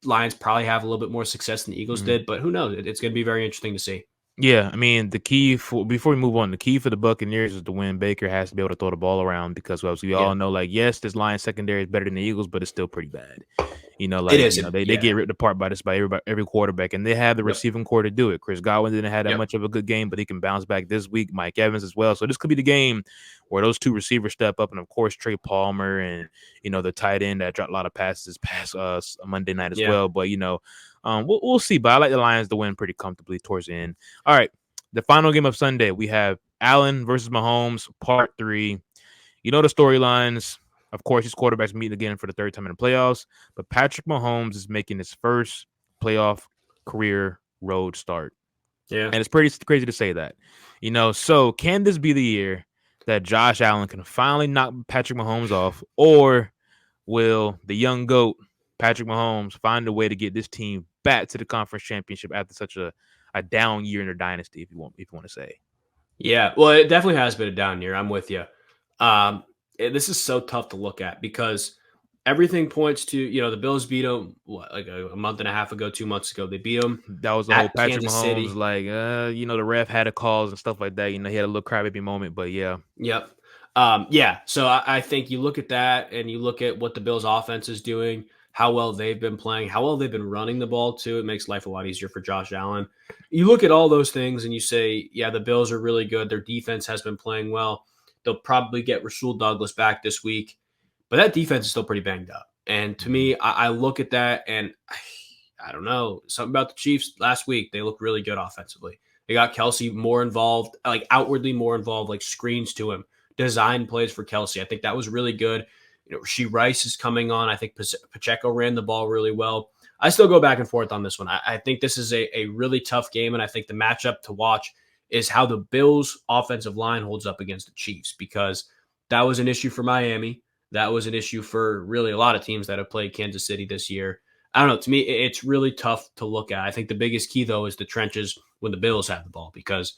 [SPEAKER 2] Lions probably have a little bit more success than the Eagles did. But who knows? It's going to be very interesting to see.
[SPEAKER 1] Yeah, I mean, the key for before we move on, the key for the Buccaneers is to win. Baker has to be able to throw the ball around because, well, as we
[SPEAKER 2] Yeah,
[SPEAKER 1] all know, like, yes, this Lions secondary is better than the Eagles, but it's still pretty bad.
[SPEAKER 2] it is.
[SPEAKER 1] They
[SPEAKER 2] Yeah.
[SPEAKER 1] get ripped apart by every quarterback, and they have the
[SPEAKER 2] Yep.
[SPEAKER 1] receiving core to do it. Chris Godwin didn't have that
[SPEAKER 2] Yep.
[SPEAKER 1] much of a good game, but he can bounce back this week. Mike Evans as well. So this could be the game where those two receivers step up, and of course Trey Palmer and the tight end that dropped a lot of passes past us Monday night as
[SPEAKER 2] Yeah.
[SPEAKER 1] well. But we'll see. But I like the Lions to win pretty comfortably towards the end. All right. The final game of Sunday, we have Allen versus Mahomes, part 3. You know the storylines. Of course, these quarterbacks meeting again for the third time in the playoffs, but Patrick Mahomes is making his first playoff career road start.
[SPEAKER 2] Yeah.
[SPEAKER 1] And it's pretty crazy to say that. So can this be the year that Josh Allen can finally knock Patrick Mahomes off, or will the young GOAT, Patrick Mahomes, find a way to get this team back to the conference championship after such a down year in their dynasty, if you want to say?
[SPEAKER 2] Yeah. Well, it definitely has been a down year. I'm with you. This is so tough to look at because everything points to, the Bills beat them like a month and a half ago, 2 months ago. They beat them
[SPEAKER 1] That was the whole
[SPEAKER 2] at
[SPEAKER 1] Patrick
[SPEAKER 2] Kansas
[SPEAKER 1] Mahomes,
[SPEAKER 2] City.
[SPEAKER 1] like, the ref had a calls and stuff like that. He had a little crybaby moment, but yeah.
[SPEAKER 2] Yep. Yeah. So I think you look at that and you look at what the Bills offense is doing, how well they've been playing, how well they've been running the ball too. It makes life a lot easier for Josh Allen. You look at all those things and you say, yeah, the Bills are really good. Their defense has been playing well. They'll probably get Rasul Douglas back this week, but that defense is still pretty banged up. And to
[SPEAKER 1] Mhm.
[SPEAKER 2] me, I look at that and I don't know, something about the Chiefs last week. They look really good offensively. They got Kelsey more involved, like outwardly more involved, like screens to him, design plays for Kelsey. I think that was really good. Rasheed Rice is coming on. I think Pacheco ran the ball really well. I still go back and forth on this one. I think this is a really tough game, and I think the matchup to watch is how the Bills' offensive line holds up against the Chiefs because That was an issue for Miami. That was an issue for really a lot of teams that have played Kansas City this year. I don't know. To me, it's really tough to look at. I think the biggest key, though, is the trenches when the Bills have the ball because,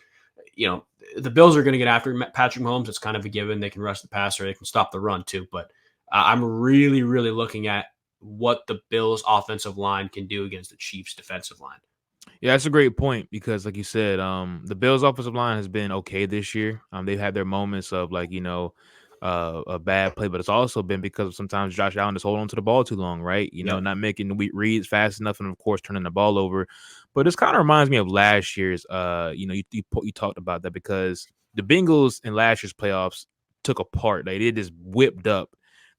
[SPEAKER 2] the Bills are going to get after Patrick Mahomes. It's kind of a given. They can rush the passer. They can stop the run, too. But I'm really, really looking at what the Bills' offensive line can do against the Chiefs' defensive line.
[SPEAKER 1] Yeah, that's a great point because, like you said, the Bills' offensive line has been okay this year. They've had their moments of a bad play, but it's also been because of sometimes Josh Allen is holding on to the ball too long, right? Not making the reads fast enough, and of course turning the ball over. But this kind of reminds me of last year's. You talked about that because the Bengals in last year's playoffs took apart. They just whipped up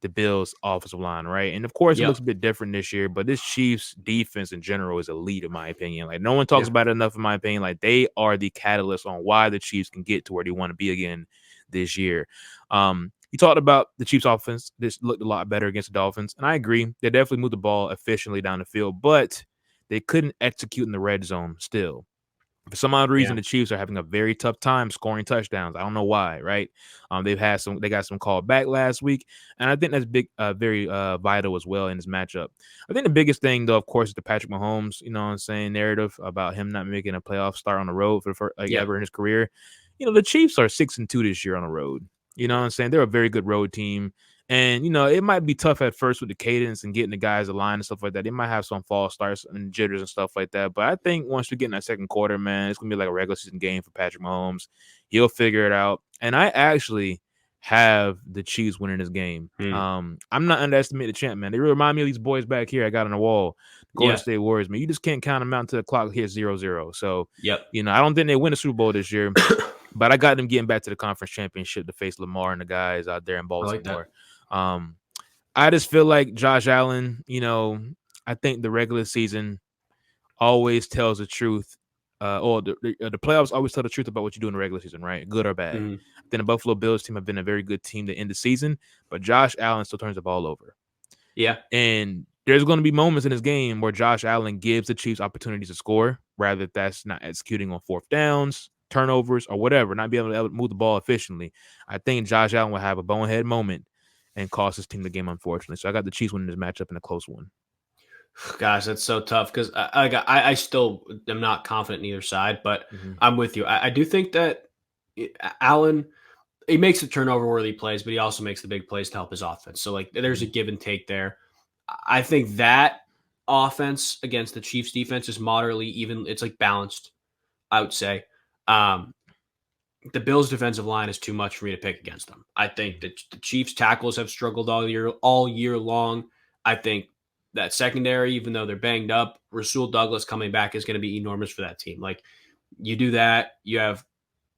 [SPEAKER 1] the Bills' offensive line, right? And of course, it looks a bit different this year, but this Chiefs defense in general is elite, in my opinion. Like, no one talks about it enough, in my opinion. Like, they are the catalyst on why the Chiefs can get to where they want to be again this year. You talked about the Chiefs' offense. This looked a lot better against the Dolphins, and I agree. They definitely moved the ball efficiently down the field, but they couldn't execute in the red zone still. For some odd reason, the Chiefs are having a very tough time scoring touchdowns. I don't know why, right? They got some called back last week, and I think that's very vital as well in this matchup. I think the biggest thing, though, of course, is the Patrick Mahomes, narrative about him not making a playoff start on the road for the first, ever in his career. The Chiefs are 6-2 this year on the road. They're a very good road team. And, it might be tough at first with the cadence and getting the guys aligned and stuff like that. They might have some false starts and jitters and stuff like that. But I think once we get in that second quarter, man, it's going to be like a regular season game for Patrick Mahomes. He'll figure it out. And I actually have the Chiefs winning this game. I'm not underestimating the champ, man. They really remind me of these boys back here I got on the wall. Golden State Warriors, man. You just can't count them out until the clock hits 0-0. So, I don't think they win the Super Bowl this year. But I got them getting back to the conference championship to face Lamar and the guys out there in Baltimore. I just feel like Josh Allen, I think the regular season always tells the truth. Or the playoffs always tell the truth about what you do in the regular season, right? Good or bad. Then the Buffalo Bills team have been a very good team to end the season, but Josh Allen still turns the ball over.
[SPEAKER 2] Yeah.
[SPEAKER 1] And there's going to be moments in this game where Josh Allen gives the Chiefs opportunities to score, rather that's not executing on fourth downs, turnovers, or whatever, not being able to move the ball efficiently. I think Josh Allen will have a bonehead moment and cost his team the game, unfortunately. So I got the Chiefs winning this matchup in a close one.
[SPEAKER 2] Gosh, that's so tough because I still am not confident in either side, but I'm with you. I do think that Allen, he makes the turnover worthy plays, but he also makes the big plays to help his offense. So there's a give and take there. I think that offense against the Chiefs defense is moderately even. It's balanced, I would say. The Bills' defensive line is too much for me to pick against them. I think that the Chiefs' tackles have struggled all year long. I think that secondary, even though they're banged up, Rasul Douglas coming back is going to be enormous for that team. You do that, you have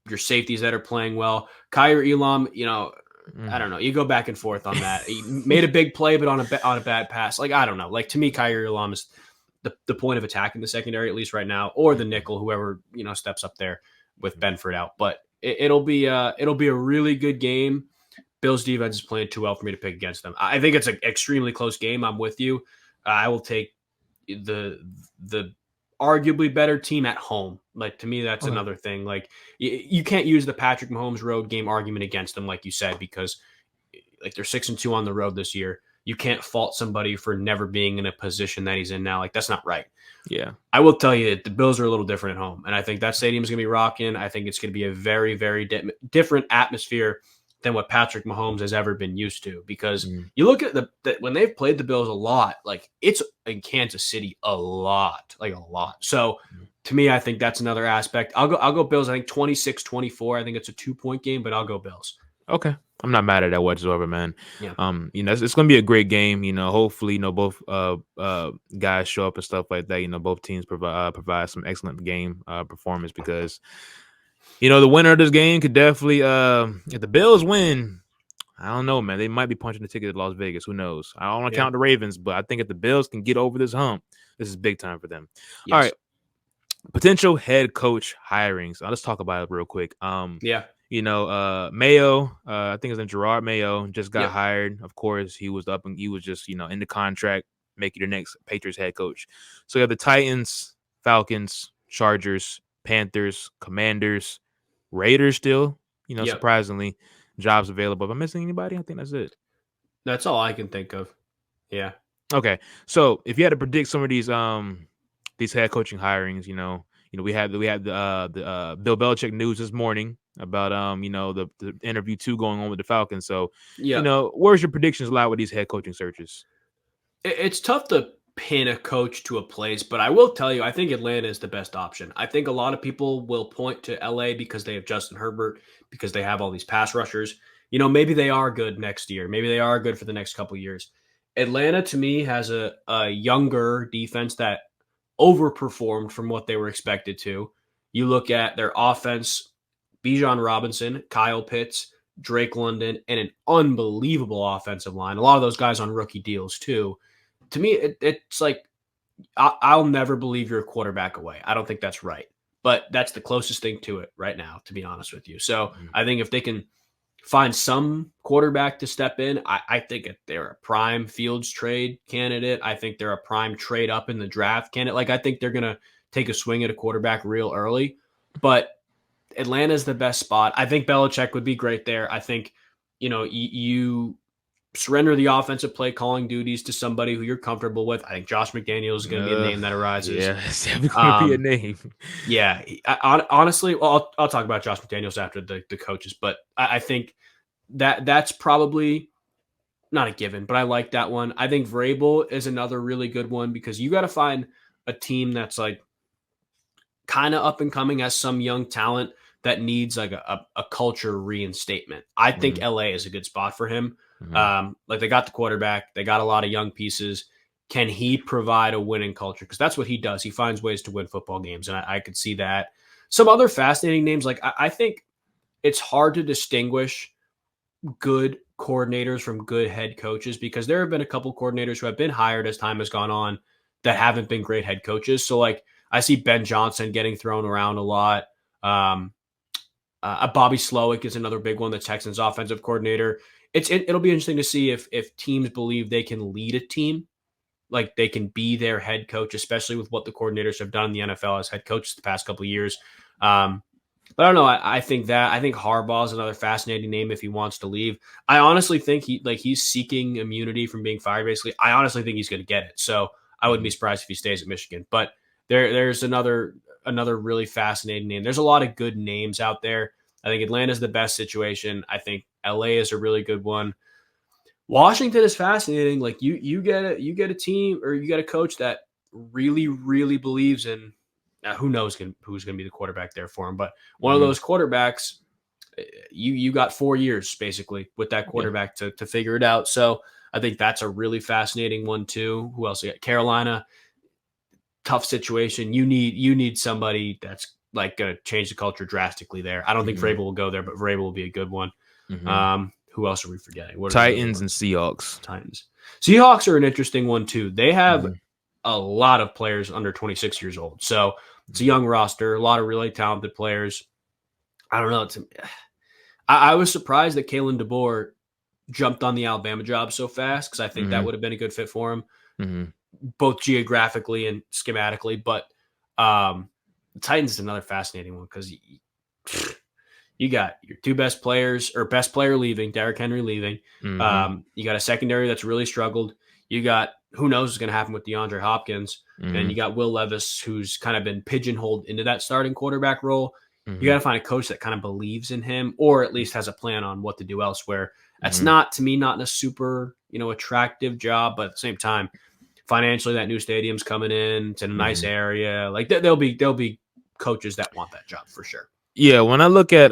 [SPEAKER 2] your safeties that are playing well. Kyer Elam, I don't know. You go back and forth on that. He made a big play, but on a bad pass. I don't know. To me, Kyer Elam is the point of attack in the secondary, at least right now, or the nickel, whoever steps up there with Benford out. But it'll be a really good game. Bills defense is playing too well for me to pick against them. I think it's an extremely close game. I'm with you. I will take the arguably better team at home. To me, that's another thing. You can't use the Patrick Mahomes road game argument against them, like you said, because they're 6-2 on the road this year. You can't fault somebody for never being in a position that he's in now. That's not right.
[SPEAKER 1] Yeah.
[SPEAKER 2] I will tell you, the Bills are a little different at home, and I think that stadium is going to be rocking. I think it's going to be a very, very different atmosphere than what Patrick Mahomes has ever been used to. Because you look at when they've played the Bills a lot, it's in Kansas City a lot. So to me, I think that's another aspect. I'll go Bills. I think 26-24. I think it's a 2-point game, but I'll go Bills.
[SPEAKER 1] Okay. I'm not mad at that whatsoever, man.
[SPEAKER 2] Yeah.
[SPEAKER 1] It's going to be a great game. Hopefully, both guys show up and stuff like that. Both teams provide some excellent game performance because, the winner of this game could definitely, if the Bills win, I don't know, man. They might be punching the ticket to Las Vegas. Who knows? I don't want to count the Ravens, but I think if the Bills can get over this hump, this is big time for them. Yes. All right. Potential head coach hirings. Let's talk about it real quick. Mayo, I think his name Gerard Mayo, just got hired. Of course, he was just, in the contract, making the next Patriots head coach. So you have the Titans, Falcons, Chargers, Panthers, Commanders, Raiders still, surprisingly. jobs available. Am I missing anybody? I think that's it.
[SPEAKER 2] That's all I can think of. Yeah.
[SPEAKER 1] Okay, so if you had to predict some of these head coaching hirings, we had the Bill Belichick news this morning about the interview two going on with the Falcons. So,
[SPEAKER 2] Yeah.
[SPEAKER 1] where's your predictions lie with these head coaching searches?
[SPEAKER 2] It's tough to pin a coach to a place, but I will tell you, I think Atlanta is the best option. I think a lot of people will point to LA because they have Justin Herbert, because they have all these pass rushers. Maybe they are good next year. Maybe they are good for the next couple years. Atlanta, to me, has a younger defense that overperformed from what they were expected to. You look at their offense, Bijan Robinson, Kyle Pitts, Drake London, and an unbelievable offensive line. A lot of those guys on rookie deals, too. To me, it's like I'll never believe you're a quarterback away. I don't think that's right, but that's the closest thing to it right now, to be honest with you. So
[SPEAKER 1] Mhm.
[SPEAKER 2] I think if they can find some quarterback to step in, I think they're a prime Fields trade candidate. I think they're a prime trade up in the draft candidate. Like, I think they're going to take a swing at a quarterback real early, but Atlanta's the best spot. I think Belichick would be great there. I think, you surrender the offensive play calling duties to somebody who you're comfortable with. I think Josh McDaniels is going to be a name that arises.
[SPEAKER 1] Yeah, it's definitely going to be a
[SPEAKER 2] Um,
[SPEAKER 1] name.
[SPEAKER 2] yeah, honestly, well, I'll talk about Josh McDaniels after the coaches, but I think that's probably not a given, but I like that one. I think Vrabel is another really good one because you got to find a team that's like kind of up and coming, as some young talent that needs like a culture reinstatement. I think
[SPEAKER 1] Mhm,
[SPEAKER 2] LA is a good spot for him.
[SPEAKER 1] mhm.
[SPEAKER 2] Like, they got the quarterback, they got a lot of young pieces. Can he provide a winning culture? Because that's what he does. He finds ways to win football games, and I could see that. Some other fascinating names, like I think it's hard to distinguish good coordinators from good head coaches because there have been a couple coordinators who have been hired as time has gone on that haven't been great head coaches. So, like, I see Ben Johnson getting thrown around a lot. Um, Bobby Slowick is another big one, the Texans offensive coordinator. It'll be interesting to see if teams believe they can lead a team, like they can be their head coach, especially with what the coordinators have done in the NFL as head coaches the past couple of years. Um, but I don't know. I think Harbaugh is another fascinating name if he wants to leave. I honestly think he's seeking immunity from being fired. Basically, I honestly think he's going to get it. So I wouldn't be
[SPEAKER 1] Mhm.
[SPEAKER 2] surprised if he stays at Michigan. But there's another really fascinating name. There's a lot of good names out there. I think Atlanta's the best situation. I think LA is a really good one. Washington is fascinating. Like, you get a team, or you get a coach that really really believes in. Now, who knows who's going to be the quarterback there for him? But one of
[SPEAKER 1] Mhm.
[SPEAKER 2] those quarterbacks, you got 4 years basically with that
[SPEAKER 1] Yeah.
[SPEAKER 2] quarterback to figure it out. So I think that's a really fascinating one too. Who else? You got Carolina, tough situation. You need somebody that's like going to change the culture drastically there. I don't think
[SPEAKER 1] Mhm,
[SPEAKER 2] Vrabel will go there, but Vrabel will be a good one.
[SPEAKER 1] mhm.
[SPEAKER 2] Who else are we forgetting? What are the other
[SPEAKER 1] Titans and
[SPEAKER 2] ones?
[SPEAKER 1] Seahawks.
[SPEAKER 2] Titans. Seahawks are an interesting one too. They have
[SPEAKER 1] Mhm,
[SPEAKER 2] a lot of players under 26 years old. So it's a
[SPEAKER 1] mhm,
[SPEAKER 2] young roster, a lot of really talented players. I don't know. I was surprised that Kalen DeBoer jumped on the Alabama job so fast because I think that
[SPEAKER 1] mhm,
[SPEAKER 2] would have been a good fit for him,
[SPEAKER 1] mhm.
[SPEAKER 2] both geographically and schematically. But the Titans is another fascinating one because you got your two best players, or best player leaving, Derrick Henry leaving.
[SPEAKER 1] Mhm,
[SPEAKER 2] You got a secondary that's really struggled. You got, who knows what's going to happen with DeAndre Hopkins. And you
[SPEAKER 1] mhm,
[SPEAKER 2] got Will Levis, who's kind of been pigeonholed into that starting quarterback role. You got
[SPEAKER 1] mhm,
[SPEAKER 2] to find a coach that kind of believes in him, or at least has a plan on what to do elsewhere. That's
[SPEAKER 1] mhm,
[SPEAKER 2] not, to me, not in a super, attractive job, but at the same time, financially, that new stadium's coming in. It's in a nice
[SPEAKER 1] mhm.
[SPEAKER 2] area. Like, there'll be coaches that want that job for sure.
[SPEAKER 1] Yeah, when I look at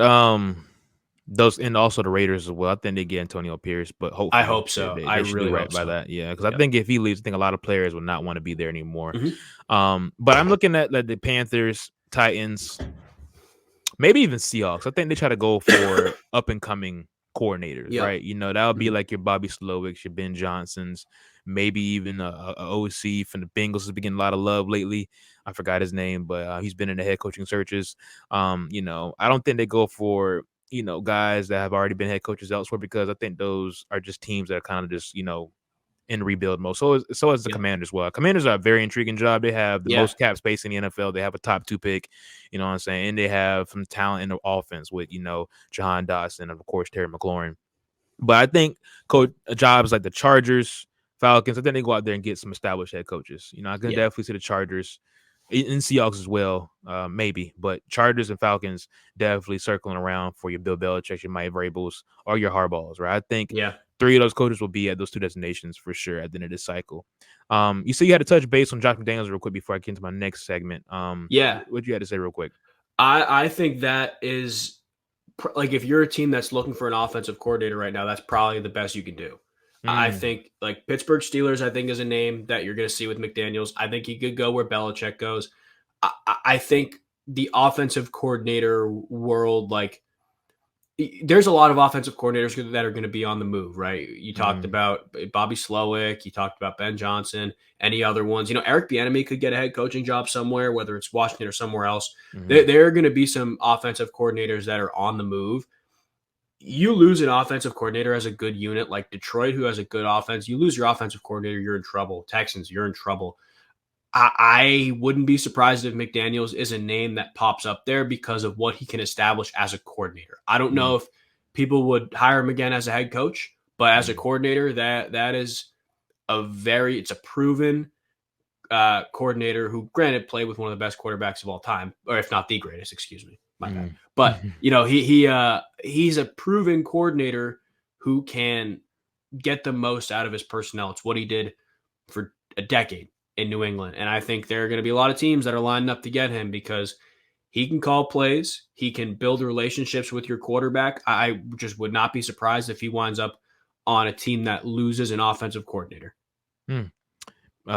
[SPEAKER 1] those, and also the Raiders as well, I think they get Antonio Pierce, but
[SPEAKER 2] I
[SPEAKER 1] hopefully
[SPEAKER 2] hope
[SPEAKER 1] they
[SPEAKER 2] so.
[SPEAKER 1] they,
[SPEAKER 2] I
[SPEAKER 1] they should do
[SPEAKER 2] really
[SPEAKER 1] right
[SPEAKER 2] hope
[SPEAKER 1] by
[SPEAKER 2] so.
[SPEAKER 1] that. Yeah, because I
[SPEAKER 2] Yep.
[SPEAKER 1] think if he leaves, I think a lot of players would not want to be there anymore.
[SPEAKER 2] Mhm.
[SPEAKER 1] But I'm looking at like the Panthers, Titans, maybe even Seahawks. I think they try to go for up and coming coordinators,
[SPEAKER 2] Yep.
[SPEAKER 1] right? That would be
[SPEAKER 2] Mhm.
[SPEAKER 1] like your Bobby Slowicks, your Ben Johnsons, maybe even a OC from the Bengals has been getting a lot of love lately. I forgot his name, but he's been in the head coaching searches. I don't think they go for guys that have already been head coaches elsewhere because I think those are just teams that are kind of just in rebuild mode. So is the
[SPEAKER 2] Yeah.
[SPEAKER 1] Commanders. Well, Commanders are a very intriguing job. They have the
[SPEAKER 2] Yeah.
[SPEAKER 1] most cap space in the NFL. They have a top 2 pick, you know what I'm saying? And they have some talent in the offense with, Jahan Dotson and of course Terry McLaurin. But I think jobs like the Chargers, Falcons, I think they go out there and get some established head coaches. I can
[SPEAKER 2] Yeah.
[SPEAKER 1] definitely see the Chargers and Seahawks as well, maybe. But Chargers and Falcons definitely circling around for your Bill Belichick, your Mike Vrabels, or your Harbaughs, right? I think
[SPEAKER 2] Yeah.
[SPEAKER 1] 3 of those coaches will be at those 2 destinations for sure at the end of this cycle. You see, you had to touch base on Josh McDaniels real quick before I get into my next segment.
[SPEAKER 2] Yeah.
[SPEAKER 1] What you had to say real quick?
[SPEAKER 2] I think that is like if you're a team that's looking for an offensive coordinator right now, that's probably the best you can do. I
[SPEAKER 1] Mm,
[SPEAKER 2] think like Pittsburgh Steelers, I think is a name that you're going to see with McDaniels. I think he could go where Belichick goes. I think the offensive coordinator world, like there's a lot of offensive coordinators that are going to be on the move, right? You talked
[SPEAKER 1] mm,
[SPEAKER 2] about Bobby Slowick, you talked about Ben Johnson, any other ones. Eric Bieniemy could get a head coaching job somewhere, whether it's Washington or somewhere else.
[SPEAKER 1] mm,
[SPEAKER 2] There are going to be some offensive coordinators that are on the move. You lose an offensive coordinator as a good unit, like Detroit, who has a good offense. You lose your offensive coordinator, you're in trouble. Texans, you're in trouble. I wouldn't be surprised if McDaniels is a name that pops up there because of what he can establish as a coordinator. I don't
[SPEAKER 1] mm,
[SPEAKER 2] know if people would hire him again as a head coach, but as a
[SPEAKER 1] mm,
[SPEAKER 2] coordinator, that is it's a proven coordinator who, granted, played with one of the best quarterbacks of all time, or if not the greatest. Excuse me, my bad.
[SPEAKER 1] mm.
[SPEAKER 2] But he's a proven coordinator who can get the most out of his personnel. It's what he did for a decade in New England, and I think there are going to be a lot of teams that are lining up to get him because he can call plays, he can build relationships with your quarterback. I just would not be surprised if he winds up on a team that loses an offensive coordinator.
[SPEAKER 1] Mm.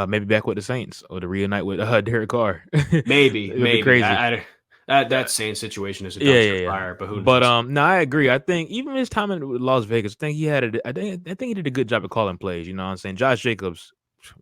[SPEAKER 1] Maybe back with the Saints or to reunite with Derek Carr.
[SPEAKER 2] Maybe,
[SPEAKER 1] It would be
[SPEAKER 2] maybe.
[SPEAKER 1] crazy.
[SPEAKER 2] That same situation is a
[SPEAKER 1] Yeah,
[SPEAKER 2] dumpster
[SPEAKER 1] yeah, yeah.
[SPEAKER 2] fire, but who
[SPEAKER 1] But
[SPEAKER 2] knows?
[SPEAKER 1] no, I agree. I think even his time in Las Vegas, I think he did a good job of calling plays. You know what I'm saying? Josh Jacobs,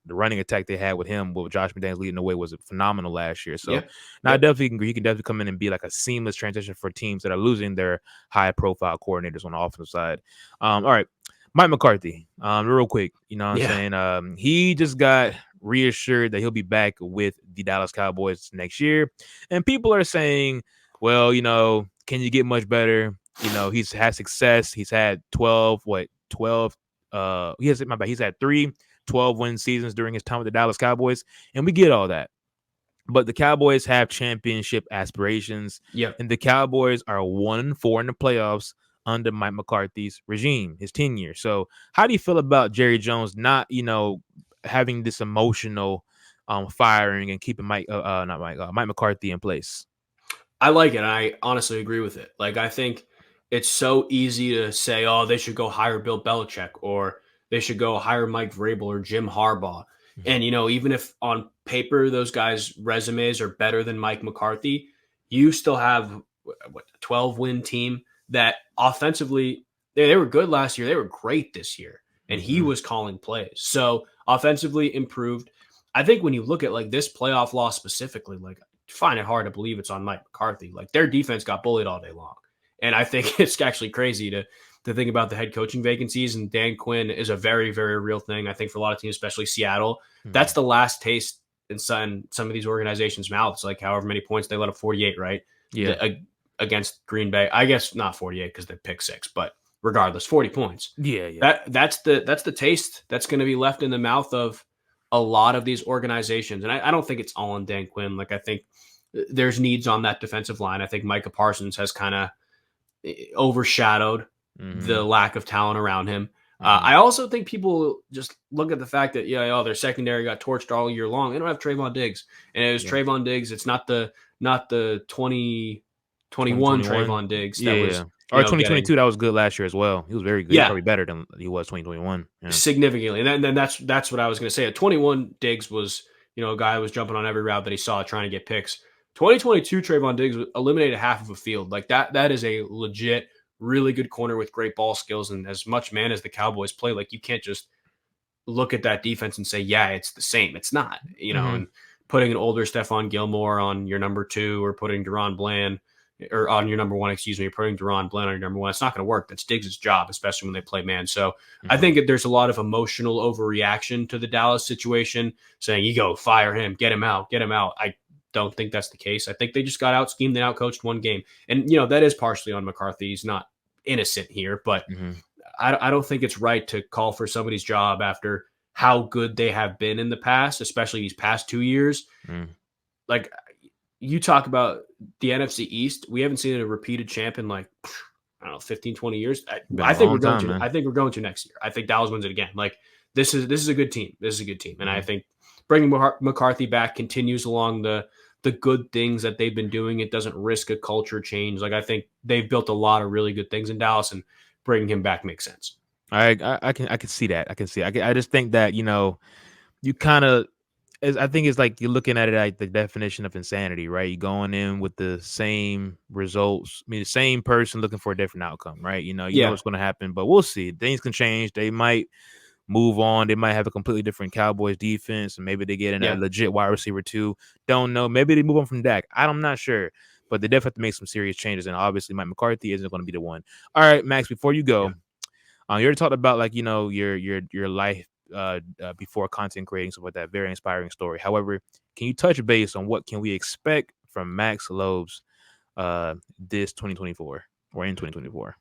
[SPEAKER 1] the running attack they had with him, with Josh McDaniels leading the way, was phenomenal last year. So
[SPEAKER 2] Yeah,
[SPEAKER 1] now I
[SPEAKER 2] yep,
[SPEAKER 1] definitely agree. He can definitely come in and be like a seamless transition for teams that are losing their high profile coordinators on the offensive side. All right. Mike McCarthy, real quick, you know what I'm
[SPEAKER 2] yeah.
[SPEAKER 1] saying? He just got reassured that he'll be back with the Dallas Cowboys next year. And people are saying, well, can you get much better? He's had success. He's had 12, he's had 3 12-win seasons during his time with the Dallas Cowboys, and we get all that. But the Cowboys have championship aspirations,
[SPEAKER 2] Yep.
[SPEAKER 1] and the Cowboys are 1-4 in the playoffs under Mike McCarthy's regime, his tenure. So, how do you feel about Jerry Jones not, having this emotional firing and keeping Mike McCarthy in place?
[SPEAKER 2] I like it. I honestly agree with it. Like, I think it's so easy to say, oh, they should go hire Bill Belichick or they should go hire Mike Vrabel or Jim Harbaugh. And, even if on paper those guys' resumes are better than Mike McCarthy, you still have what, a 12-win team that offensively, they were good last year. They were great this year. And he
[SPEAKER 1] Mm-hmm.
[SPEAKER 2] was calling plays. So offensively improved. I think when you look at like this playoff loss specifically, like find it hard to believe it's on Mike McCarthy. Like their defense got bullied all day long. And I think it's actually crazy to think about the head coaching vacancies. And Dan Quinn is a very, very real thing. I think for a lot of teams, especially Seattle,
[SPEAKER 1] Mm-hmm.
[SPEAKER 2] that's the last taste in some of these organizations' mouths. Like however many points they let up, 48, right?
[SPEAKER 1] Yeah.
[SPEAKER 2] Against Green Bay. I guess not 48 because they picked 6, but regardless, 40 points.
[SPEAKER 1] Yeah. Yeah.
[SPEAKER 2] That's the taste that's going to be left in the mouth of a lot of these organizations. And I don't think it's all on Dan Quinn. Like I think there's needs on that defensive line. I think Micah Parsons has kind of overshadowed
[SPEAKER 1] Mm-hmm.
[SPEAKER 2] the lack of talent around him.
[SPEAKER 1] Mm-hmm.
[SPEAKER 2] I also think people just look at the fact that their secondary got torched all year long. They don't have Trayvon Diggs, and it was
[SPEAKER 1] Yeah.
[SPEAKER 2] Trayvon Diggs. It's not the 2021
[SPEAKER 1] 2021.
[SPEAKER 2] Trayvon Diggs that
[SPEAKER 1] Yeah.
[SPEAKER 2] was
[SPEAKER 1] Yeah. Or
[SPEAKER 2] getting
[SPEAKER 1] 2022, that was good last year as well. He was very good. He's
[SPEAKER 2] yeah
[SPEAKER 1] probably better than he was 2021. Yeah.
[SPEAKER 2] significantly. And then that's what I was going to say. At 21, Diggs was a guy who was jumping on every route that he saw trying to get picks. 2022, Trayvon Diggs eliminated half of a field. Like that is a legit, really good corner with great ball skills. And as much man as the Cowboys play, like you can't just look at that defense and say, yeah, it's the same. It's not.
[SPEAKER 1] Mm-hmm.
[SPEAKER 2] And putting an older Stephon Gilmore on your number 2 or putting Deron Bland, or on your number one, excuse me, putting Deron Bland on your number one. It's not going to work. That's Diggs' job, especially when they play man. So I
[SPEAKER 1] Mhm.
[SPEAKER 2] think that there's a lot of emotional overreaction to the Dallas situation, saying, you go fire him, get him out, get him out. I don't think that's the case. I think they just got out schemed and out coached one game. And, that is partially on McCarthy. He's not innocent here, but
[SPEAKER 1] Mhm.
[SPEAKER 2] I don't think it's right to call for somebody's job after how good they have been in the past, especially these past 2 years.
[SPEAKER 1] Mhm.
[SPEAKER 2] Like, you talk about the NFC East, we haven't seen a repeated champ in like, I don't know, 15, 20 years.
[SPEAKER 1] Been a
[SPEAKER 2] I think we're
[SPEAKER 1] long
[SPEAKER 2] going
[SPEAKER 1] time,
[SPEAKER 2] to.
[SPEAKER 1] man.
[SPEAKER 2] I think we're going to next year. I think Dallas wins it again. Like, this is a good team. This is a good team, and I
[SPEAKER 1] Mhm.
[SPEAKER 2] think bringing McCarthy back continues along the good things that they've been doing. It doesn't risk a culture change. Like, I think they've built a lot of really good things in Dallas, and bringing him back makes sense.
[SPEAKER 1] I can see that. I can see. I just think that you kind of. I think it's like you're looking at it like the definition of insanity, right? You're going in with the same results. I mean, the same person looking for a different outcome, right? You know
[SPEAKER 2] Yeah,
[SPEAKER 1] what's going to happen, but we'll see. Things can change. They might move on. They might have a completely different Cowboys defense, and maybe they get in a
[SPEAKER 2] yeah.
[SPEAKER 1] legit wide receiver too. Don't know. Maybe they move on from Dak. I'm not sure, but they definitely have to make some serious changes. And obviously, Mike McCarthy isn't going to be the one. All right, Max. Before you
[SPEAKER 2] Yeah.
[SPEAKER 1] go, you already talked about like your life before content creating, stuff like that. Very inspiring story. However, can you touch base on what can we expect from Max Loebs this 2024 or in 2024?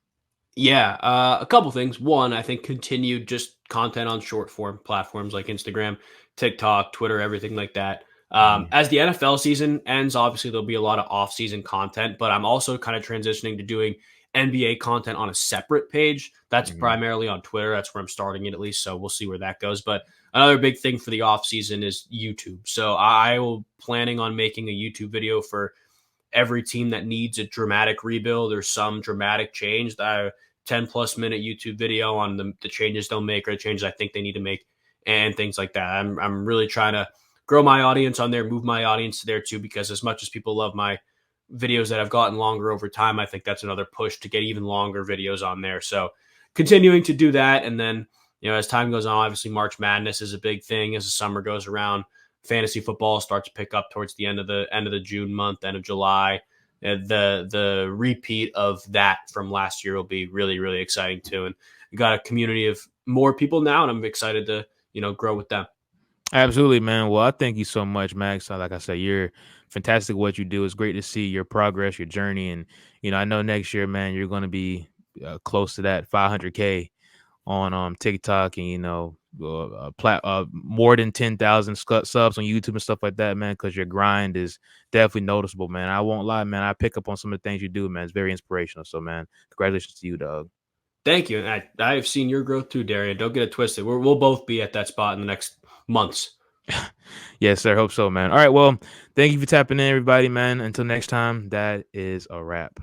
[SPEAKER 2] Yeah, a couple things. One, I think continued just content on short form platforms like Instagram, TikTok, Twitter, everything like that.
[SPEAKER 1] Mhm.
[SPEAKER 2] As the NFL season ends, obviously there'll be a lot of off-season content, but I'm also kind of transitioning to doing NBA content on a separate page. That's
[SPEAKER 1] Mhm.
[SPEAKER 2] primarily on Twitter. That's where I'm starting it at least. So we'll see where that goes. But another big thing for the off-season is YouTube. So I will planning on making a YouTube video for every team that needs a dramatic rebuild or some dramatic change. That 10 plus minute YouTube video on the changes they'll make or the changes I think they need to make and things like that. I'm really trying to grow my audience on there, move my audience there too, because as much as people love my videos that have gotten longer over time, I think that's another push to get even longer videos on there. So continuing to do that. And then, as time goes on, obviously March Madness is a big thing as the summer goes around. Fantasy football starts to pick up towards the end of the June month, end of July. The repeat of that from last year will be really really exciting too, and we got a community of more people now, and I'm excited to grow with them.
[SPEAKER 1] Absolutely, man. Well, I thank you so much, Max. Like I said, you're fantastic at what you do. It's great to see your progress, your journey, and I know next year, man, you're going to be close to that 500K on TikTok, and more than 10,000 subs on YouTube and stuff like that, man. Because your grind is definitely noticeable, man. I won't lie, man. I pick up on some of the things you do, man. It's very inspirational. So, man, congratulations to you, dog.
[SPEAKER 2] Thank you, and I've seen your growth too, Darian. Don't get it twisted. We'll both be at that spot in the next months.
[SPEAKER 1] Yes, sir. Hope so, man. All right. Well, thank you for tapping in, everybody, man. Until next time, that is a wrap.